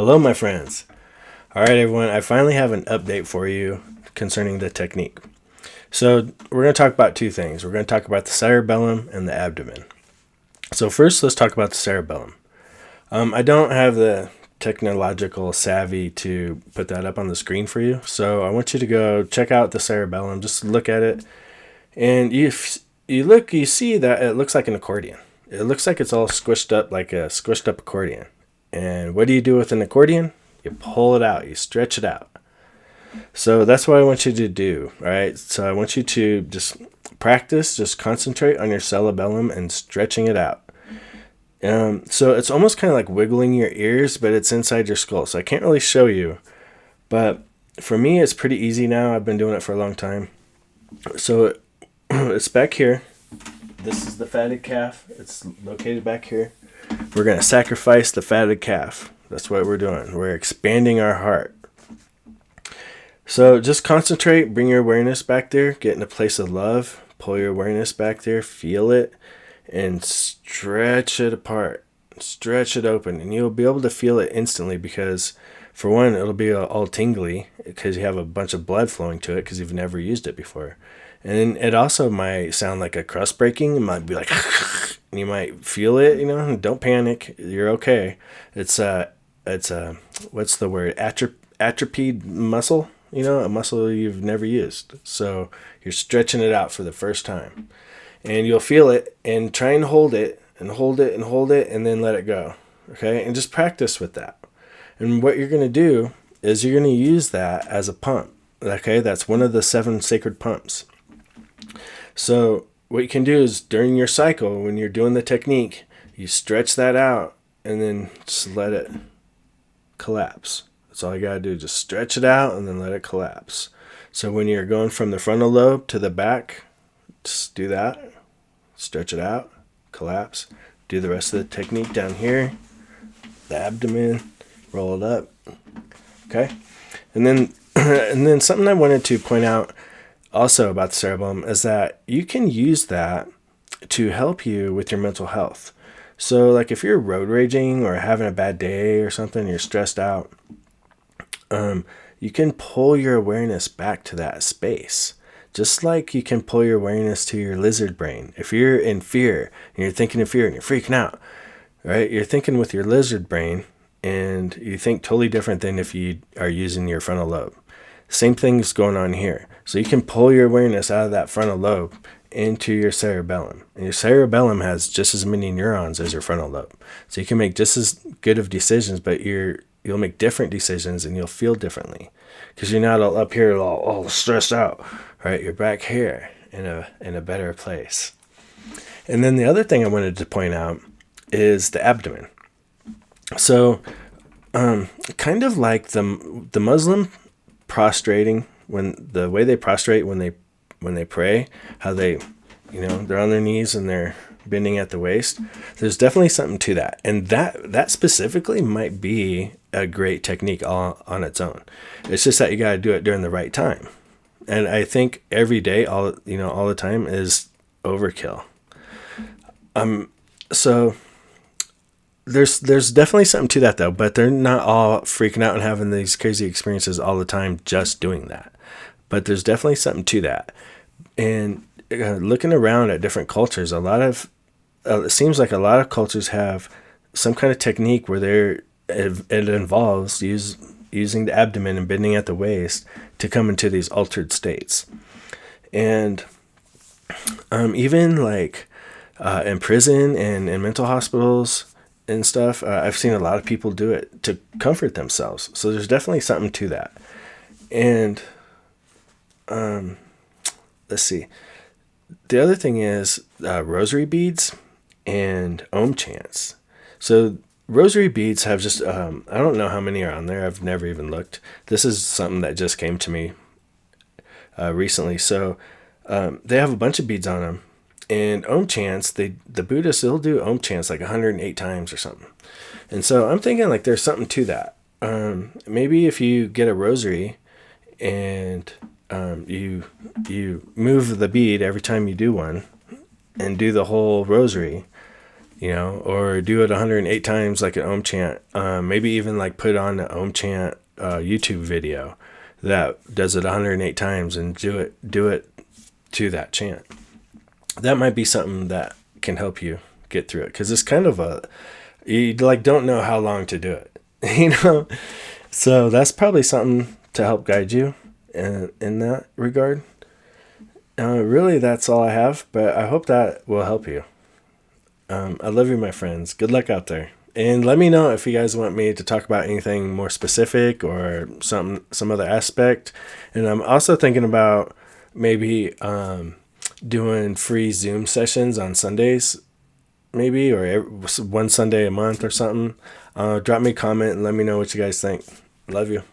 Hello, my friends. All right, everyone. I finally have an update for you concerning the technique. So, we're going to talk about two things. We're going to talk about the cerebellum and the abdomen. So, first, let's talk about the cerebellum. I don't have the technological savvy to put that up on the screen for you. So, I want you to go check out the cerebellum. Just look at it. And you see that it looks like an accordion. It looks like it's all squished up like a squished up accordion. And what do you do with an accordion? You pull it out, you stretch it out. So that's what I want you to do, all right? So I want you to just practice, just concentrate on your cerebellum and stretching it out. So it's almost kind of like wiggling your ears, but it's inside your skull. So I can't really show you, but for me, it's pretty easy now. I've been doing it for a long time. So it's back here. This is the fatted calf. It's located back here. We're going to sacrifice the fatted calf. That's what we're doing. We're expanding our heart. So just concentrate, bring your awareness back there, get in a place of love, pull your awareness back there, feel it, and stretch it apart. Stretch it open, and you'll be able to feel it instantly because, for one, it'll be all tingly because you have a bunch of blood flowing to it because you've never used it before. And it also might sound like a crust breaking. It might be like, and you might feel it, don't panic. You're okay. It's what's the word? Atrophied muscle, a muscle you've never used. So you're stretching it out for the first time. And you'll feel it and try and hold it and hold it and hold it and then let it go. Okay? And just practice with that. And what you're going to do is you're going to use that as a pump. Okay? That's one of the 7 sacred pumps. So what you can do is during your cycle, when you're doing the technique, you stretch that out and then just let it collapse. That's all you got to do. Just stretch it out and then let it collapse. So when you're going from the frontal lobe to the back, just do that. Stretch it out, collapse. Do the rest of the technique down here. The abdomen, roll it up. Okay? And then something I wanted to point out also about the cerebellum is that you can use that to help you with your mental health. So like if you're road raging or having a bad day or something, you're stressed out, you can pull your awareness back to that space. Just like you can pull your awareness to your lizard brain. If you're in fear and you're thinking of fear and you're freaking out, right? You're thinking with your lizard brain and you think totally different than if you are using your frontal lobe. Same thing's going on here. So you can pull your awareness out of that frontal lobe into your cerebellum. And your cerebellum has just as many neurons as your frontal lobe. So you can make just as good of decisions, but you'll make different decisions and you'll feel differently. Because you're not all up here all stressed out, right? You're back here in a better place. And then the other thing I wanted to point out is the abdomen. So kind of like the Muslim prostrating, when the way they prostrate when they pray, how they they're on their knees and they're bending at the waist. There's definitely something to that, and that specifically might be a great technique all on its own. It's just that you got to do it during the right time, and I think every day all the time is overkill. So there's definitely something to that though, but they're not all freaking out and having these crazy experiences all the time just doing that. But there's definitely something to that. And looking around at different cultures, it seems like a lot of cultures have some kind of technique where it involves using the abdomen and bending at the waist to come into these altered states. And even like in prison and in mental hospitals and stuff, I've seen a lot of people do it to comfort themselves. So there's definitely something to that. And let's see. The other thing is rosary beads and Om chants. So rosary beads have just, I don't know how many are on there. I've never even looked. This is something that just came to me recently. So they have a bunch of beads on them. And Om chants, the Buddhists, they'll do Om chants like 108 times or something. And so I'm thinking like there's something to that. Maybe if you get a rosary and you move the bead every time you do one and do the whole rosary, or do it 108 times like an Om chant. Maybe even like put on an Om chant YouTube video that does it 108 times and do it to that chant. That might be something that can help you get through it, because it's kind of you like don't know how long to do it, So that's probably something to help guide you in that regard. Really, that's all I have, but I hope that will help you. I love you, my friends. Good luck out there. And let me know if you guys want me to talk about anything more specific or some other aspect. And I'm also thinking about maybe doing free Zoom sessions on Sundays, maybe, or one Sunday a month or something. Drop me a comment and let me know what you guys think. Love you.